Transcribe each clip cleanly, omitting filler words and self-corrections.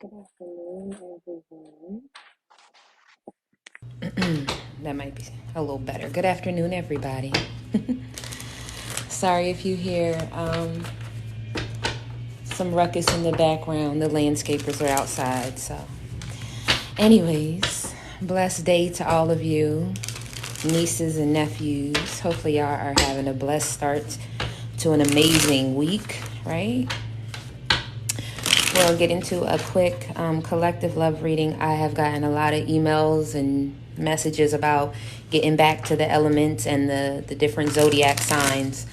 Good afternoon, everyone. That might be a little better. Good afternoon, everybody. Sorry if you hear some ruckus in the background. The landscapers are outside. So, anyways, blessed day to all of you, nieces and nephews. Hopefully, y'all are having a blessed start to an amazing week, right? We'll get into a quick collective love reading. I have gotten a lot of emails and messages about getting back to the elements and the different zodiac signs.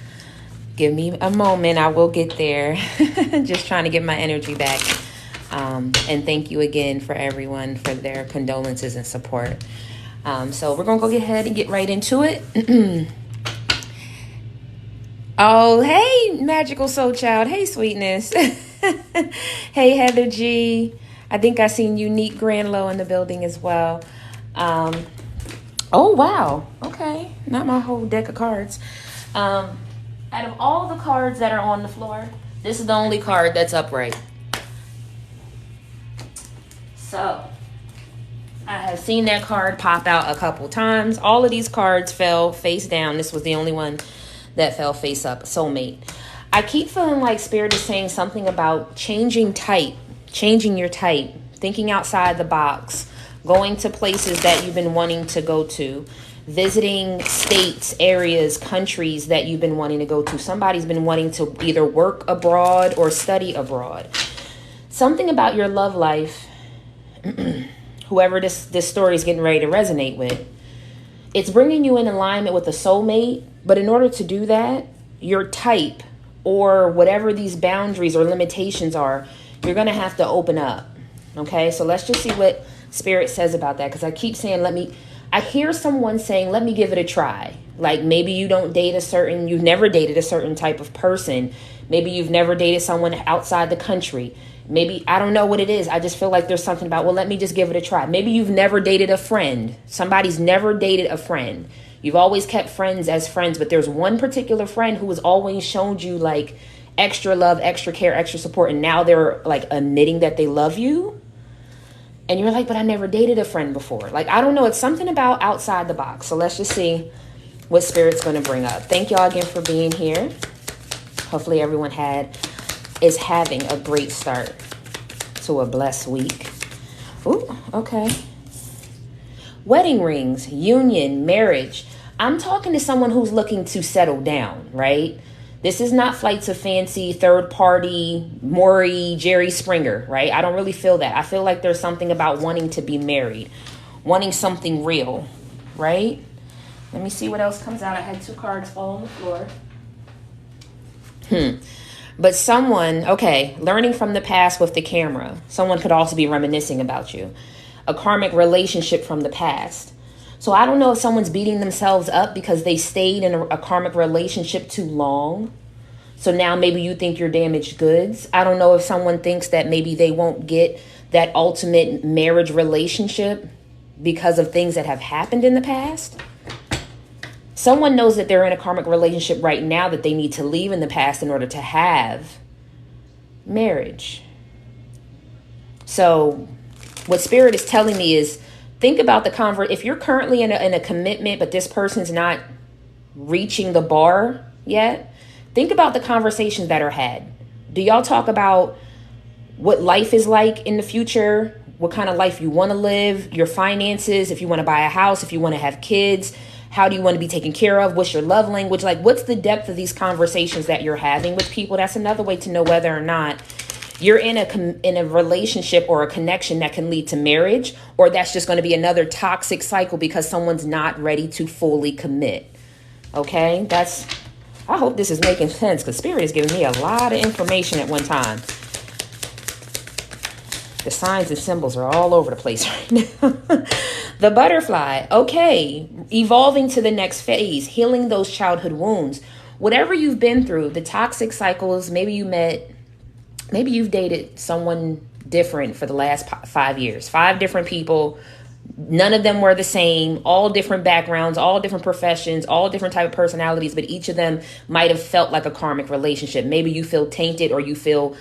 Give me a moment. I will get there. Just trying to get my energy back. And thank you again for everyone for their condolences and support. So we're going to go ahead and get right into it. Oh, hey, magical soul child. Hey, sweetness. Hey, Heather G. I think I seen Unique Granlow in the building as well. Oh, wow. Okay. Not my whole deck of cards. Out of all the cards that are on the floor, this is the only card that's upright. So, I have seen that card pop out a couple times. All of these cards fell face down. This was the only one that fell face up. Soulmate. I keep feeling like Spirit is saying something about changing your type, thinking outside the box, going to places that you've been wanting to go to, visiting states, areas, countries that you've been wanting to go to. Somebody's been wanting to either work abroad or study abroad. Something about your love life, whoever this story is getting ready to resonate with, it's bringing you in alignment with a soulmate. But in order to do that, your type or whatever these boundaries or limitations are, you're going to have to open up. Okay, so let's just see what Spirit says about that. Because I keep saying, I hear someone saying, let me give it a try. Like maybe you've never dated a certain type of person. Maybe you've never dated someone outside the country. Maybe, I don't know what it is. I just feel like there's something about, well, let me just give it a try. Maybe you've never dated a friend. Somebody's never dated a friend. You've always kept friends as friends, but there's one particular friend who has always shown you like extra love, extra care, extra support. And now they're like admitting that they love you. And you're like, but I never dated a friend before. Like, I don't know. It's something about outside the box. So let's just see what Spirit's going to bring up. Thank y'all again for being here. Hopefully everyone is having a great start to a blessed week. Ooh, okay. Wedding rings, union, marriage. I'm talking to someone who's looking to settle down, right? This is not Flights of Fancy, third party, Maury, Jerry Springer, right? I don't really feel that. I feel like there's something about wanting to be married, wanting something real, right? Let me see what else comes out. I had 2 cards fall on the floor. But learning from the past with the camera. Someone could also be reminiscing about you. A karmic relationship from the past. So I don't know if someone's beating themselves up because they stayed in a karmic relationship too long. So now maybe you think you're damaged goods. I don't know if someone thinks that maybe they won't get that ultimate marriage relationship because of things that have happened in the past. Someone knows that they're in a karmic relationship right now that they need to leave in the past in order to have marriage. So what Spirit is telling me is think about if you're currently in a commitment, but this person's not reaching the bar yet, think about the conversations that are had. Do y'all talk about what life is like in the future? What kind of life you want to live, your finances, if you want to buy a house, if you want to have kids, how do you want to be taken care of? What's your love language? Like, what's the depth of these conversations that you're having with people? That's another way to know whether or not you're in a relationship or a connection that can lead to marriage, or that's just going to be another toxic cycle because someone's not ready to fully commit. Okay, I hope this is making sense because Spirit is giving me a lot of information at one time. The signs and symbols are all over the place right now. The butterfly. Okay. Evolving to the next phase. Healing those childhood wounds. Whatever you've been through, the toxic cycles, maybe you've dated someone different for the last 5 years. 5 different people. None of them were the same. All different backgrounds, all different professions, all different type of personalities. But each of them might have felt like a karmic relationship. Maybe you feel tainted or you feel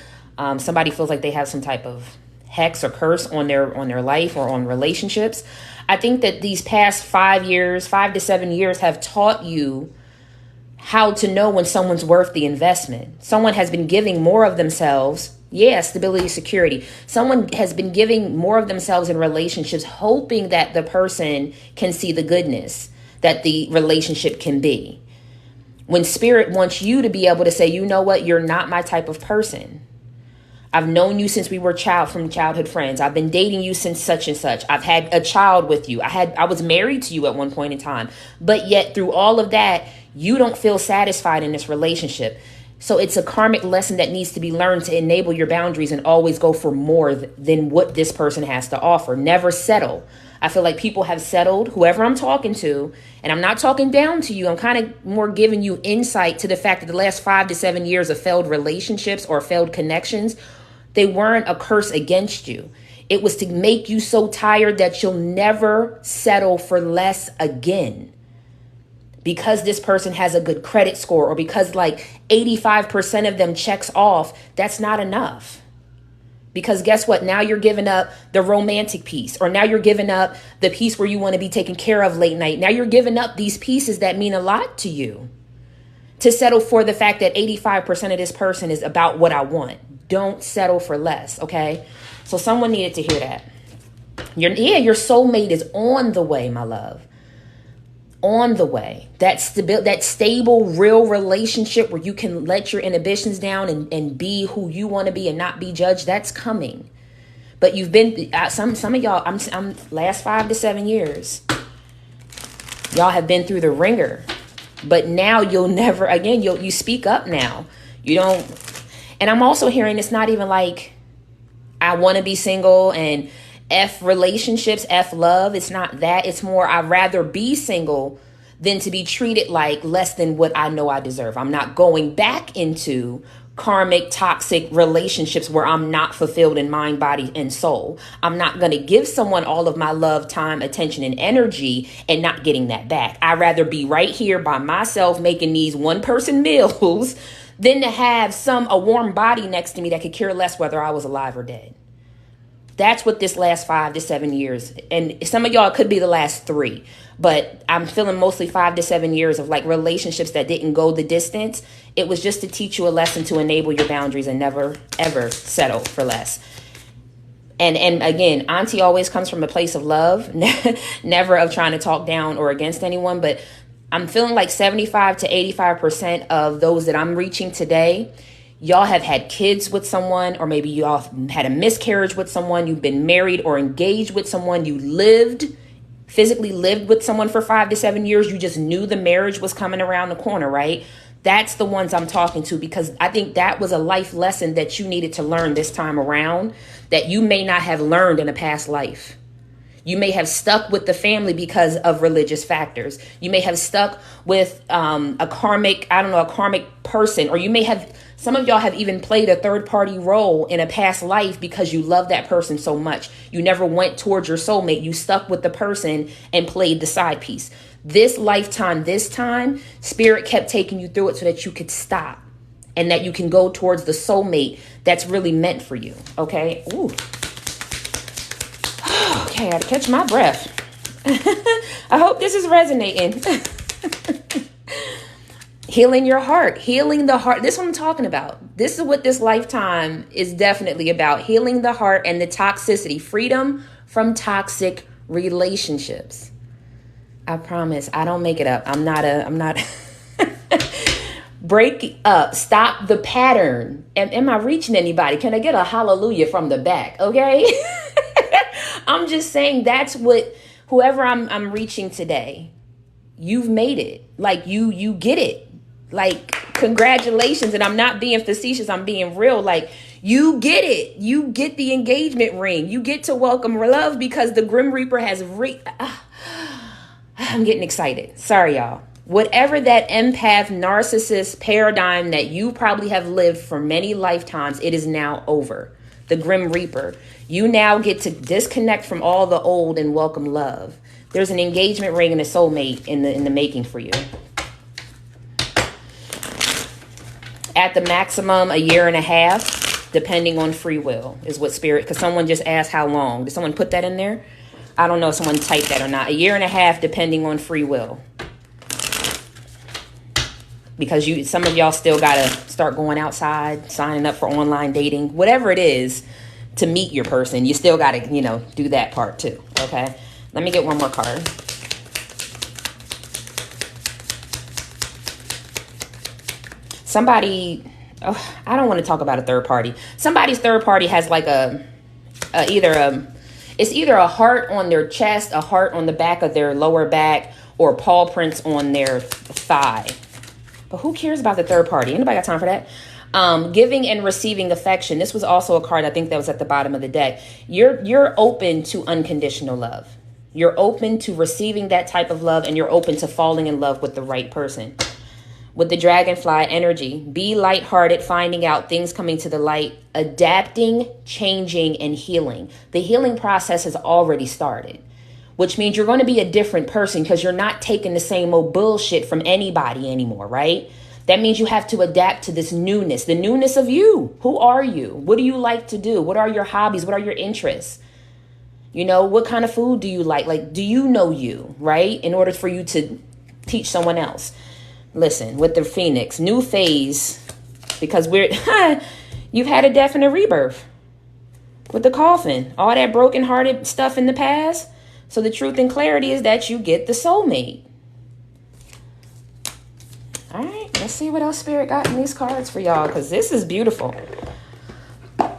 somebody feels like they have some type of hex or curse on their life or on relationships. I think that these past 5 to 7 years have taught you how to know when someone's worth the investment. Someone has been giving more of themselves. Yeah, stability, security. Someone has been giving more of themselves in relationships, hoping that the person can see the goodness that the relationship can be. When spirit wants you to be able to say, you know what, you're not my type of person. I've known you since we were from childhood friends. I've been dating you since such and such. I've had a child with you. I was married to you at one point in time. But yet through all of that, you don't feel satisfied in this relationship. So it's a karmic lesson that needs to be learned to enable your boundaries and always go for more than what this person has to offer. Never settle. I feel like people have settled, whoever I'm talking to, and I'm not talking down to you. I'm kind of more giving you insight to the fact that the last 5 to 7 years of failed relationships or failed connections, they weren't a curse against you. It was to make you so tired that you'll never settle for less again. Because this person has a good credit score or because like 85% of them checks off, that's not enough. Because guess what? Now you're giving up the romantic piece, or now you're giving up the piece where you want to be taken care of late night. Now you're giving up these pieces that mean a lot to you to settle for the fact that 85% of this person is about what I want. Don't settle for less. Okay. So someone needed to hear that. Your soulmate is on the way, my love. On the way. That stable, real relationship where you can let your inhibitions down and be who you want to be and not be judged. That's coming. But you've been some of y'all. I'm last 5 to 7 years. Y'all have been through the ringer, but now you'll never again. You speak up now. You don't. And I'm also hearing it's not even like I want to be single and F relationships, F love. It's not that. It's more I'd rather be single than to be treated like less than what I know I deserve. I'm not going back into karmic, toxic relationships where I'm not fulfilled in mind, body, and soul. I'm not going to give someone all of my love, time, attention, and energy and not getting that back. I'd rather be right here by myself making these one-person meals than to have a warm body next to me that could care less whether I was alive or dead. That's what this last 5 to 7 years, and some of y'all could be the last 3, but I'm feeling mostly 5 to 7 years of like relationships that didn't go the distance. It was just to teach you a lesson to enable your boundaries and never, ever settle for less. And again, Auntie always comes from a place of love, never of trying to talk down or against anyone. But I'm feeling like 75 to 85% of those that I'm reaching today, y'all have had kids with someone, or maybe y'all had a miscarriage with someone. You've been married or engaged with someone. You physically lived with someone for 5 to 7 years. You just knew the marriage was coming around the corner, right? That's the ones I'm talking to, because I think that was a life lesson that you needed to learn this time around that you may not have learned in a past life. You may have stuck with the family because of religious factors. You may have stuck with a karmic person, or you may have, some of y'all have even played a third party role in a past life because you love that person so much. You never went towards your soulmate. You stuck with the person and played the side piece. This lifetime, this time, spirit kept taking you through it so that you could stop and that you can go towards the soulmate that's really meant for you. Okay. Ooh. Okay, I gotta catch my breath. I hope this is resonating. Healing your heart, healing the heart. This is what I'm talking about. This is what this lifetime is definitely about. Healing the heart and the toxicity, freedom from toxic relationships. I promise I don't make it up. I'm not break up. Stop the pattern. Am I reaching anybody? Can I get a hallelujah from the back? Okay. I'm just saying that's what, whoever I'm reaching today, you've made it. Like you get it. Like, congratulations. And I'm not being facetious. I'm being real. Like, you get it. You get the engagement ring. You get to welcome love because the Grim Reaper has I'm getting excited. Sorry, y'all. Whatever that empath narcissist paradigm that you probably have lived for many lifetimes, it is now over. The Grim Reaper. You now get to disconnect from all the old and welcome love. There's an engagement ring and a soulmate in the making for you. At the maximum, 1.5 years. depending on free will is what spirit, because someone just asked how long. Did someone put that in there? I don't know if someone typed that or not. 1.5 years depending on free will. Because some of y'all still got to start going outside, signing up for online dating, whatever it is to meet your person. You still got to, do that part too. Okay. Let me get one more card. Somebody, I don't want to talk about a third party. Somebody's third party has like it's either a heart on their chest, a heart on the back of their lower back, or paw prints on their thigh. But who cares about the third party? Anybody got time for that? Giving and receiving affection. This was also a card I think that was at the bottom of the deck. You're open to unconditional love. You're open to receiving that type of love, and you're open to falling in love with the right person. With the dragonfly energy, be lighthearted, finding out things coming to the light, adapting, changing, and healing. The healing process has already started, which means you're going to be a different person because you're not taking the same old bullshit from anybody anymore, right? That means you have to adapt to this newness, the newness of you. Who are you? What do you like to do? What are your hobbies? What are your interests? What kind of food do you like? Like, do you know you, right? In order for you to teach someone else. Listen, with the Phoenix, new phase, because you've had a death and a rebirth. With the coffin, all that broken-hearted stuff in the past. So the truth and clarity is that you get the soulmate. All right, let's see what else Spirit got in these cards for y'all, because this is beautiful.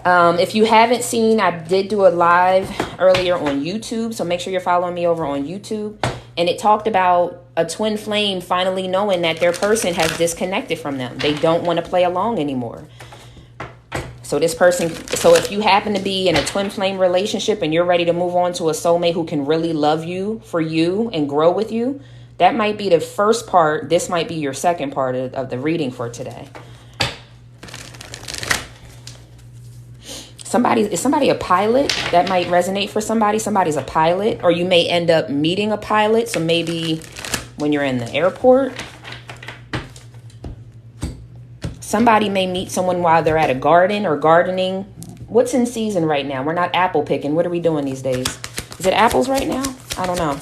If you haven't seen, I did do a live earlier on YouTube, so make sure you're following me over on YouTube. And it talked about a twin flame finally knowing that their person has disconnected from them. They don't want to play along anymore. So if you happen to be in a twin flame relationship and you're ready to move on to a soulmate who can really love you for you and grow with you, that might be the first part. This might be your second part of the reading for today. Is somebody a pilot? That might resonate for somebody. Somebody's a pilot, or you may end up meeting a pilot. So maybe when you're in the airport, somebody may meet someone while they're at a garden or gardening. What's in season right now? We're not apple picking. What are we doing these days? Is it apples right now? I don't know.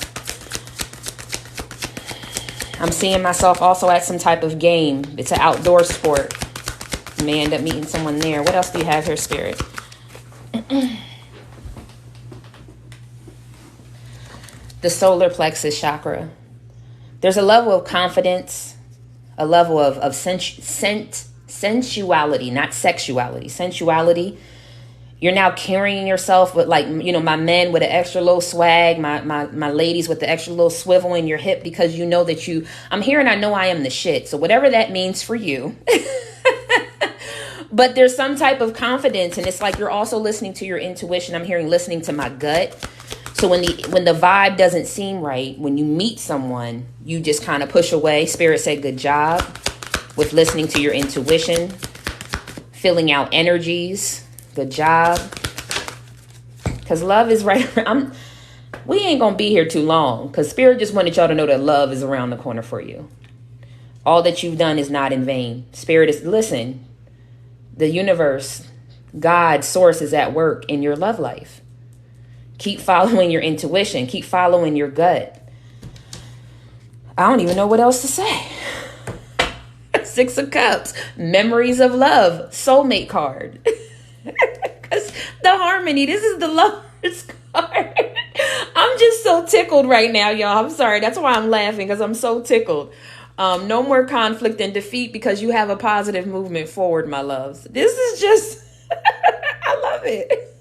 I'm seeing myself also at some type of game. It's an outdoor sport. You may end up meeting someone there. What else do you have here, Spirit? The solar plexus chakra. There's a level of confidence, a level of sensuality, not sexuality, sensuality. You're now carrying yourself with, like, my men with an extra little swag, my ladies with the extra little swivel in your hip, because you know that I'm here and I know I am the shit. So whatever that means for you. But there's some type of confidence, and it's like you're also listening to your intuition. I'm hearing listening to my gut. So when the vibe doesn't seem right, when you meet someone, you just kind of push away. Spirit said, good job with listening to your intuition, filling out energies. Good job. Because love is right around. We ain't going to be here too long, because Spirit just wanted y'all to know that love is around the corner for you. All that you've done is not in vain. Spirit is, listen, the universe, God, source is at work in your love life. Keep following your intuition. Keep following your gut. I don't even know what else to say. 6 of Cups, memories of love, soulmate card. Because the harmony, this is the lover's card. I'm just so tickled right now, y'all. I'm sorry. That's why I'm laughing, because I'm so tickled. No more conflict and defeat, because you have a positive movement forward, my loves. This is just, I love it.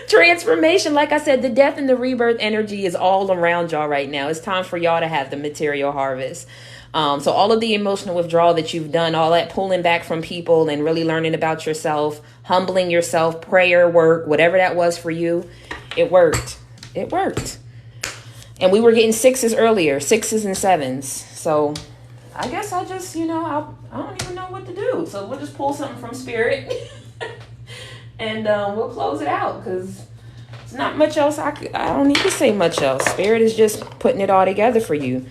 Transformation. Like I said, the death and the rebirth energy is all around y'all right now. It's time for y'all to have the material harvest. So all of the emotional withdrawal that you've done, all that pulling back from people and really learning about yourself, humbling yourself, prayer work, whatever that was for you, it worked. It worked. And we were getting 6s earlier, 6s and 7s. So I guess I just, I don't even know what to do. So we'll just pull something from Spirit and we'll close it out, because it's not much else. I don't need to say much else. Spirit is just putting it all together for you.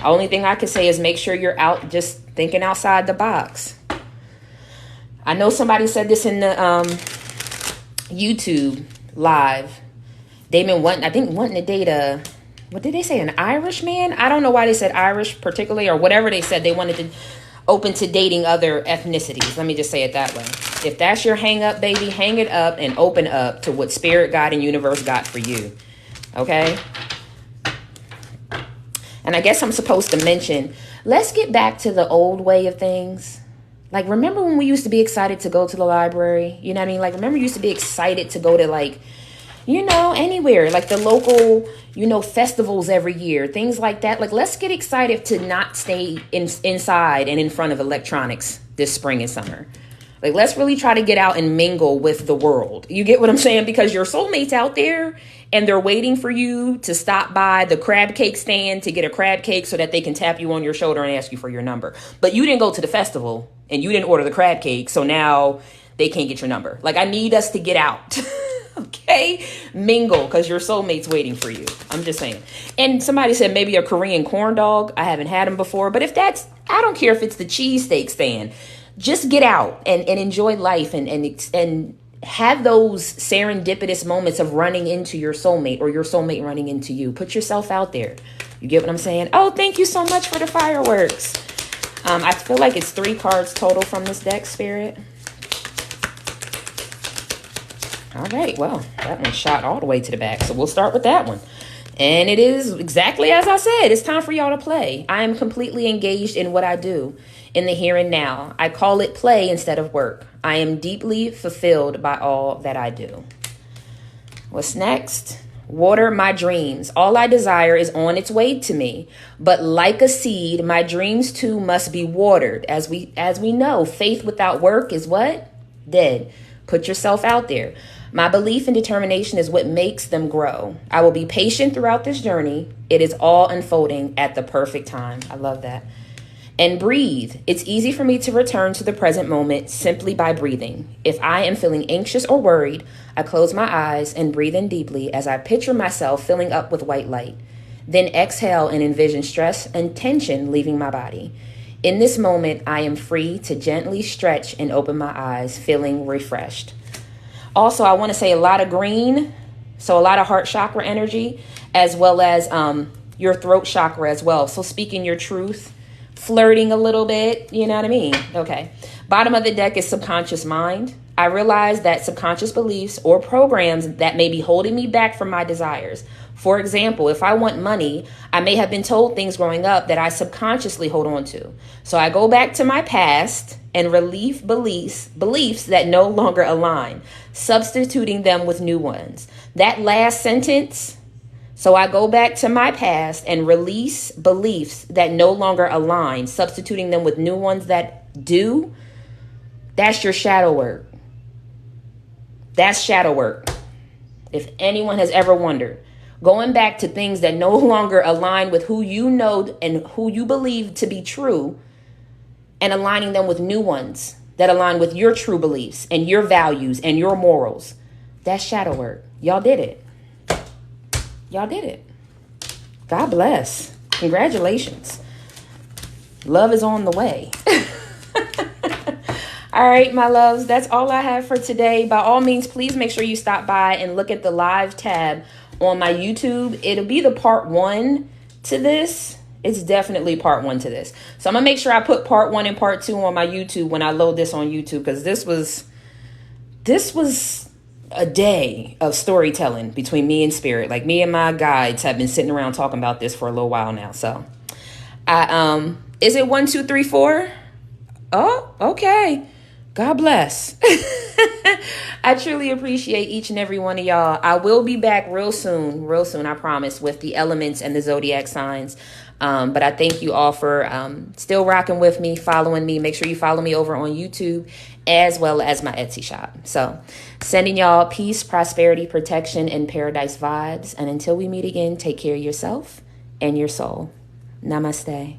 Only thing I can say is make sure you're out just thinking outside the box. I know somebody said this in the YouTube live. They've been wanting to date what did they say, an Irish man? I don't know why they said Irish particularly, or whatever they said. They wanted to open to dating other ethnicities. Let me just say it that way. If that's your hang up, baby, hang it up and open up to what spirit, God, and universe got for you. Okay? And I guess I'm supposed to mention, let's get back to the old way of things. Like, remember when we used to be excited to go to the library? You know what I mean? Like, remember you used to be excited to go to, like, you know, anywhere, like the local, you know, festivals every year, things like that. Like, let's get excited to not stay inside and in front of electronics this spring and summer. Like, let's really try to get out and mingle with the world. You get what I'm saying? Because your soulmate's out there and they're waiting for you to stop by the crab cake stand to get a crab cake so that they can tap you on your shoulder and ask you for your number. But you didn't go to the festival and you didn't order the crab cake. So now they can't get your number. Like, I need us to get out. Okay, mingle, because your soulmate's waiting for you. I'm just saying. And somebody said maybe a Korean corn dog. I haven't had them before, but if that's, I don't care if it's the cheesesteak stand. Just get out and enjoy life and have those serendipitous moments of running into your soulmate or your soulmate running into you. Put yourself out there. You get what I'm saying? Oh, thank you so much for the fireworks. I feel like it's 3 cards total from this deck, Spirit. All right, well, that one shot all the way to the back, so we'll start with that one. And it is exactly as I said. It's time for y'all to play. I am completely engaged in what I do in the here and now. I call it play instead of work. I am deeply fulfilled by all that I do. What's next? Water my dreams. All I desire is on its way to me. But like a seed, my dreams too must be watered. As we know, faith without work is what? Dead. Put yourself out there. My belief and determination is what makes them grow. I will be patient throughout this journey. It is all unfolding at the perfect time. I love that. And breathe. It's easy for me to return to the present moment simply by breathing. If I am feeling anxious or worried, I close my eyes and breathe in deeply as I picture myself filling up with white light. Then exhale and envision stress and tension leaving my body. In this moment, I am free to gently stretch and open my eyes, feeling refreshed. Also, I want to say a lot of green, so a lot of heart chakra energy, as well as your throat chakra as well. So speaking your truth, flirting a little bit, you know what I mean? Okay. Bottom of the deck is subconscious mind. I realize that subconscious beliefs or programs that may be holding me back from my desires. For example, if I want money, I may have been told things growing up that I subconsciously hold on to. So I go back to my past and relieve beliefs that no longer align, substituting them with new ones. That last sentence, so I go back to my past and release beliefs that no longer align, substituting them with new ones that do. That's your shadow work. That's shadow work. If anyone has ever wondered, going back to things that no longer align with who you know and who you believe to be true, and aligning them with new ones that align with your true beliefs and your values and your morals. That's shadow work. Y'all did it. Y'all did it. God bless. Congratulations. Love is on the way. All right, my loves, that's all I have for today. By all means, please make sure you stop by and look at the live tab on my YouTube. It'll be the part 1 to this. It's definitely part 1 to this. So I'm going to make sure I put part 1 and part 2 on my YouTube when I load this on YouTube, because this was a day of storytelling between me and Spirit. Like, me and my guides have been sitting around talking about this for a little while now. So is it 1, 2, 3, 4? Oh, okay. God bless. I truly appreciate each and every one of y'all. I will be back real soon, I promise, with the elements and the zodiac signs. But I thank you all for still rocking with me, following me. Make sure you follow me over on YouTube as well as my Etsy shop. So sending y'all peace, prosperity, protection, and paradise vibes. And until we meet again, take care of yourself and your soul. Namaste.